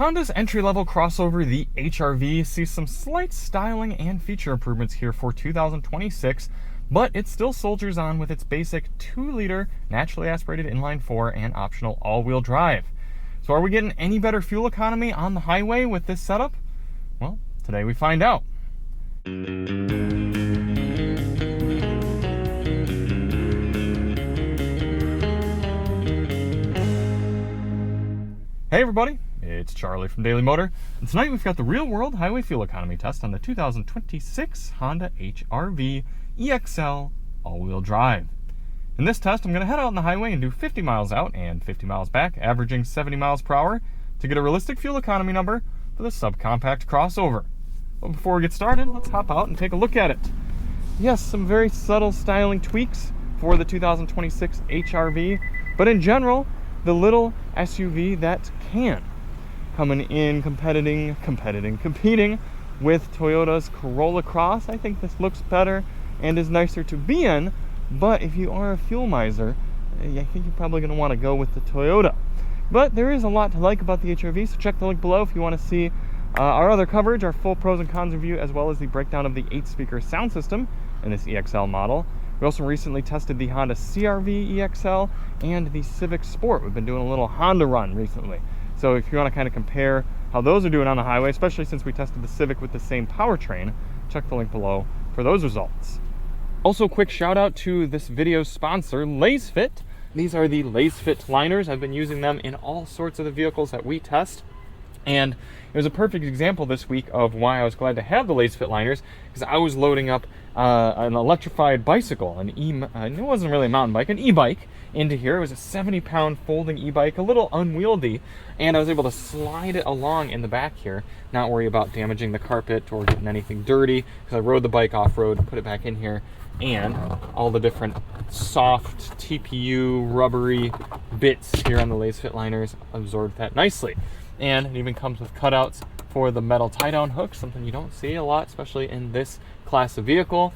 Honda's entry-level crossover, the HR-V, sees some slight styling and feature improvements here for 2026, but it still soldiers on with its basic 2-liter naturally aspirated inline-4 and optional all-wheel drive. So are we getting any better fuel economy on the highway with this setup? Well, today we find out. Hey everybody, it's Charlie from Daily Motor, and tonight we've got the real-world highway fuel economy test on the 2026 Honda HR-V EXL all-wheel drive. In this test, I'm going to head out on the highway and do 50 miles out and 50 miles back, averaging 70 miles per hour to get a realistic fuel economy number for the subcompact crossover. But before we get started, let's hop out and take a look at it. Yes, some very subtle styling tweaks for the 2026 HR-V, but in general, the little SUV that can. Coming in competing with Toyota's Corolla Cross. I think this looks better and is nicer to be in, but if you are a fuel miser, I think you're probably going to want to go with the Toyota. But there is a lot to like about the HR-V, so check the link below if you want to see our other coverage, our full pros and cons review, as well as the breakdown of the 8-speaker sound system in this EXL model. We also recently tested the Honda CR-V EXL and the Civic Sport. We've been doing a little Honda run recently. So if you want to kind of compare how those are doing on the highway, especially since we tested the Civic with the same powertrain, check the link below for those results. Also, quick shout out to this video's sponsor, LaceFit. These are the LaceFit liners. I've been using them in all sorts of the vehicles that we test. And it was a perfect example this week of why I was glad to have the LaceFit liners, because I was loading up an electrified bicycle, it wasn't really a mountain bike, an e-bike into here. It was a 70-pound folding e-bike, a little unwieldy, and I was able to slide it along in the back here, not worry about damaging the carpet or getting anything dirty, because I rode the bike off-road, put it back in here, and all the different soft TPU rubbery bits here on the LaceFit liners absorbed that nicely. And it even comes with cutouts for the metal tie-down hook, something you don't see a lot, especially in this class of vehicle.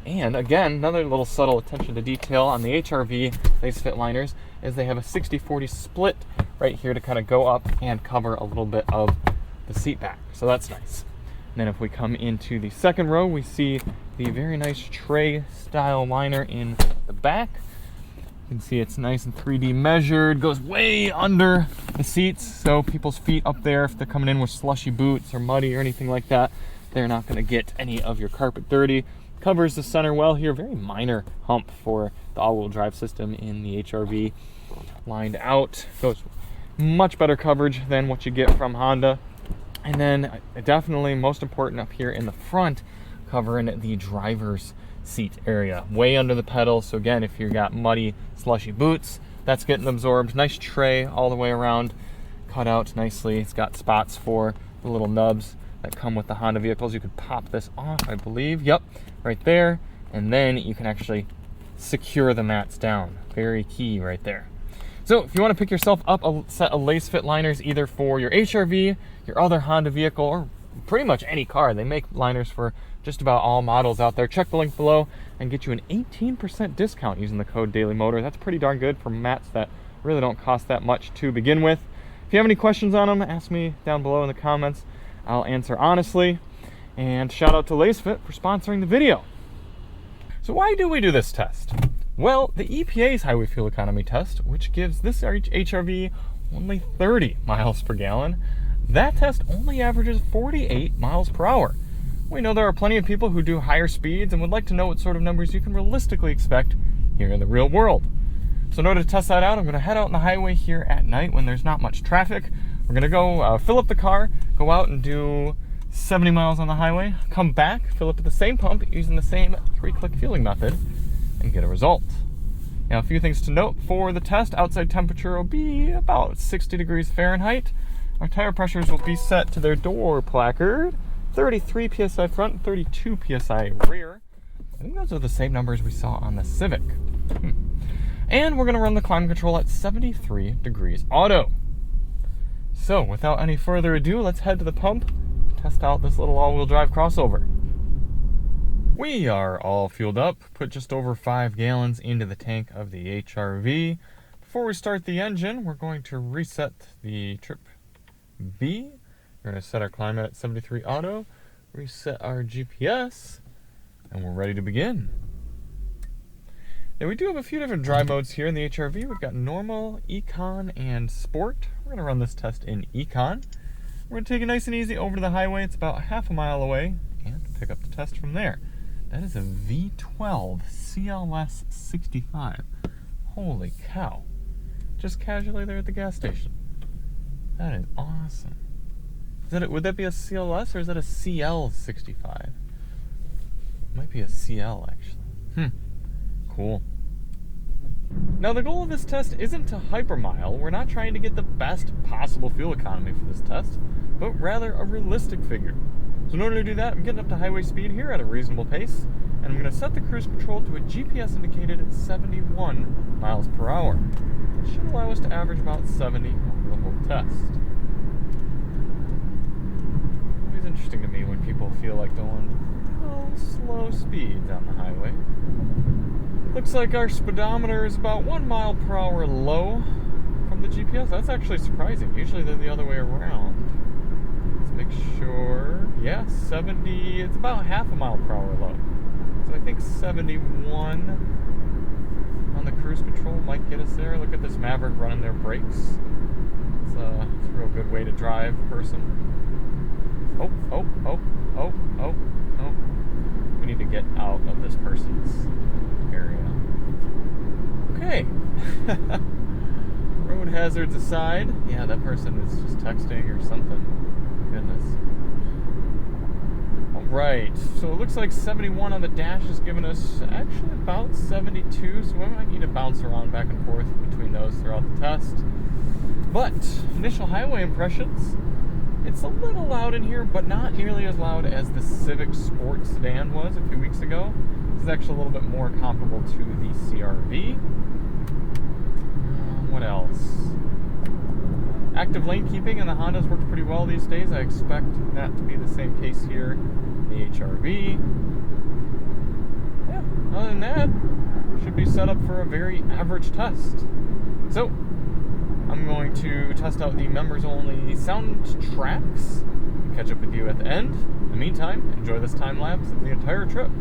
And again, another little subtle attention to detail on the HR-V LaceFit liners is they have a 60-40 split right here to kind of go up and cover a little bit of the seat back. So that's nice. And then if we come into the second row, we see the very nice tray style liner in the back. You can see it's nice and 3D measured, goes way under the seats, so people's feet up there, if they're coming in with slushy boots or muddy or anything like that, they're not going to get any of your carpet dirty. Covers the center well here, very minor hump for the all-wheel drive system in the HR-V. Lined out, goes much better coverage than what you get from Honda. And then definitely most important up here in the front, covering the driver's seat area, way under the pedals. So again, if you've got muddy, slushy boots, that's getting absorbed. Nice tray all the way around, cut out nicely. It's got spots for the little nubs that come with the Honda vehicles. You could pop this off, I believe. Yep, right there. And then you can actually secure the mats down. Very key right there. So if you want to pick yourself up a set of LaceFit liners, either for your HR-V, your other Honda vehicle, or pretty much any car, they make liners for just about all models out there. Check the link below and get you an 18% discount using the code DailyMotor. That's pretty darn good for mats that really don't cost that much to begin with. If you have any questions on them, ask me down below in the comments. I'll answer honestly. And shout out to LaceFit for sponsoring the video. So why do we do this test? Well, the EPA's highway fuel economy test, which gives this HR-V only 30 miles per gallon, that test only averages 48 miles per hour. We know there are plenty of people who do higher speeds and would like to know what sort of numbers you can realistically expect here in the real world. So in order to test that out, I'm going to head out on the highway here at night when there's not much traffic. We're going to go fill up the car, go out and do 70 miles on the highway, come back, fill up at the same pump using the same 3-click fueling method, and get a result. Now, a few things to note for the test. Outside temperature will be about 60 degrees Fahrenheit. Our tire pressures will be set to their door placard. 33 psi front, 32 psi rear. I think those are the same numbers we saw on the Civic. And we're going to run the climate control at 73 degrees auto. So without any further ado, let's head to the pump, test out this little all-wheel drive crossover. We are all fueled up, put just over 5 gallons into the tank of the HR-V. Before we start the engine, we're going to reset the trip B. We're going to set our climate at 73 auto, reset our GPS, and we're ready to begin. Now we do have a few different drive modes here in the HRV. We've got normal, econ, and sport. We're going to run this test in econ. We're going to take it nice and easy over to the highway. It's about half a mile away, and pick up the test from there. That is a V12 CLS 65. Holy cow. Just casually there at the gas station. That is awesome. Would that be a CLS or is that a CL 65? Might be a CL actually. Cool. Now the goal of this test isn't to hypermile. We're not trying to get the best possible fuel economy for this test, but rather a realistic figure. So in order to do that, I'm getting up to highway speed here at a reasonable pace, and I'm going to set the cruise control to a GPS indicated 71 miles per hour. It should allow us to average about 70 over the whole test. Always interesting to me when people feel like going slow speeds on the highway. Looks like our speedometer is about 1 mile per hour low from the GPS. That's actually surprising. Usually they're the other way around. Let's make sure. Yeah, 70. It's about half a mile per hour low. So I think 71 on the cruise control might get us there. Look at this Maverick running their brakes. It's a real good way to drive a person. Oh. We need to get out of this person's area. Okay. Road hazards aside. Yeah, that person is just texting or something. Goodness. Alright, so it looks like 71 on the dash is giving us actually about 72, so we might need to bounce around back and forth between those throughout the test. But, initial highway impressions, it's a little loud in here, but not nearly as loud as the Civic Sport sedan was a few weeks ago. This is actually a little bit more comparable to the CR-V. What else? Active lane keeping in the Hondas works pretty well these days. I expect that to be the same case here in the HRV. Yeah, other than that, should be set up for a very average test. So, I'm going to test out the members-only soundtracks. Catch up with you at the end. In the meantime, enjoy this time lapse of the entire trip.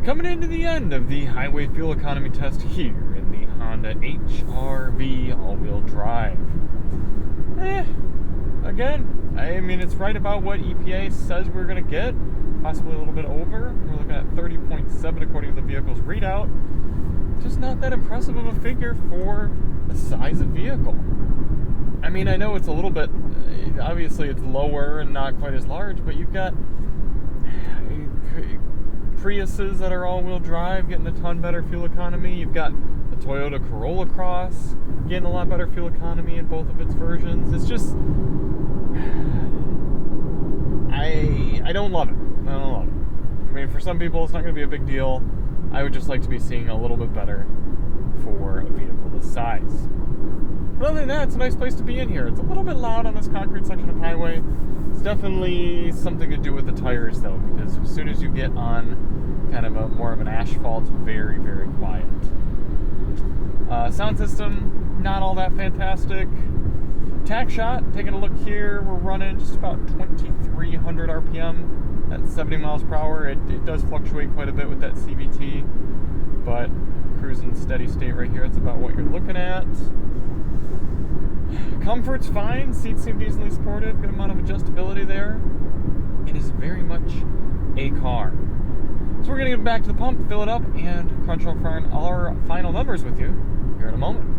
Coming into the end of the highway fuel economy test here in the Honda HRV all-wheel drive. Again, I mean, it's right about what EPA says we're going to get, possibly a little bit over. We're looking at 30.7 according to the vehicle's readout. Just not that impressive of a figure for the size of vehicle. I mean, I know it's a little bit, obviously it's lower and not quite as large, but you've got Priuses that are all-wheel drive getting a ton better fuel economy. You've got the Toyota Corolla Cross getting a lot better fuel economy in both of its versions. It's just, I don't love it. I don't love it. I mean, for some people, it's not going to be a big deal. I would just like to be seeing a little bit better for a vehicle this size. But other than that, it's a nice place to be in here. It's a little bit loud on this concrete section of highway. It's definitely something to do with the tires, though, because as soon as you get on kind of more of an asphalt, it's very, very quiet. Sound system, not all that fantastic. Tack shot, taking a look here, we're running just about 2,300 RPM at 70 miles per hour. It does fluctuate quite a bit with that CVT, but cruising steady state right here, that's about what you're looking at. Comfort's fine, seats seem decently supportive, good amount of adjustability there. it is very much a car. So we're going to get back to the pump, fill it up, and crunch our final numbers with you here in a moment.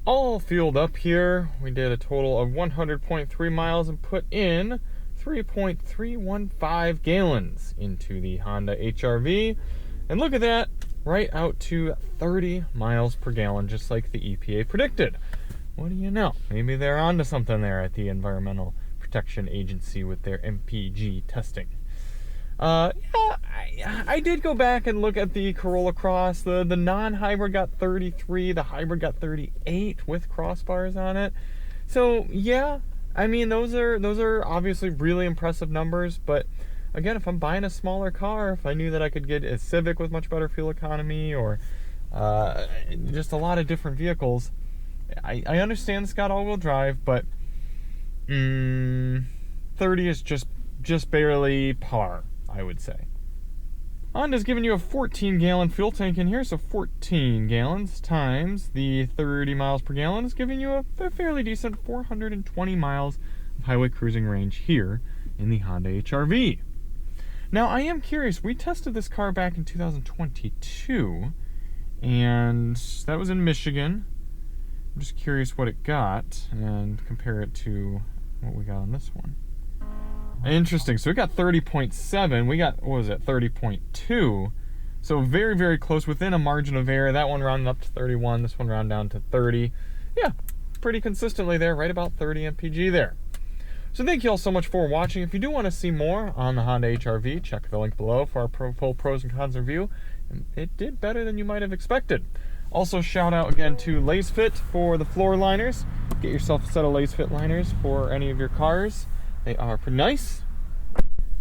All fueled up here. We did a total of 100.3 miles and put in 3.315 gallons into the Honda HR-V. And look at that, right out to 30 miles per gallon, just like the EPA predicted. What do you know? Maybe they're onto something there at the Environmental Protection Agency with their MPG testing. Yeah, I did go back and look at the Corolla Cross. The non-hybrid got 33, the hybrid got 38 with crossbars on it. So yeah, I mean those are obviously really impressive numbers. But again, if I'm buying a smaller car, if I knew that I could get a Civic with much better fuel economy, or just a lot of different vehicles, I understand it's got all-wheel drive, but 30 is just barely par, I would say. Honda's giving you a 14-gallon fuel tank in here, so 14 gallons times the 30 miles per gallon is giving you a fairly decent 420 miles of highway cruising range here in the Honda HR-V. Now, I am curious. We tested this car back in 2022, and that was in Michigan. I'm just curious what it got and compare it to what we got on this one. Interesting. So we got 30.7. We got, what was it, 30.2. So very, very close, within a margin of error. That one rounded up to 31. This one rounded down to 30. Yeah, pretty consistently there, right about 30 MPG there. So thank you all so much for watching. If you do want to see more on the Honda HR-V, check the link below for our full pros and cons review. And it did better than you might have expected. Also, shout out again to LaceFit for the floor liners. Get yourself a set of LaceFit liners for any of your cars. They are pretty nice.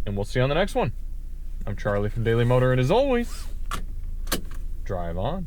And we'll see you on the next one. I'm Charlie from Daily Motor, and as always, drive on.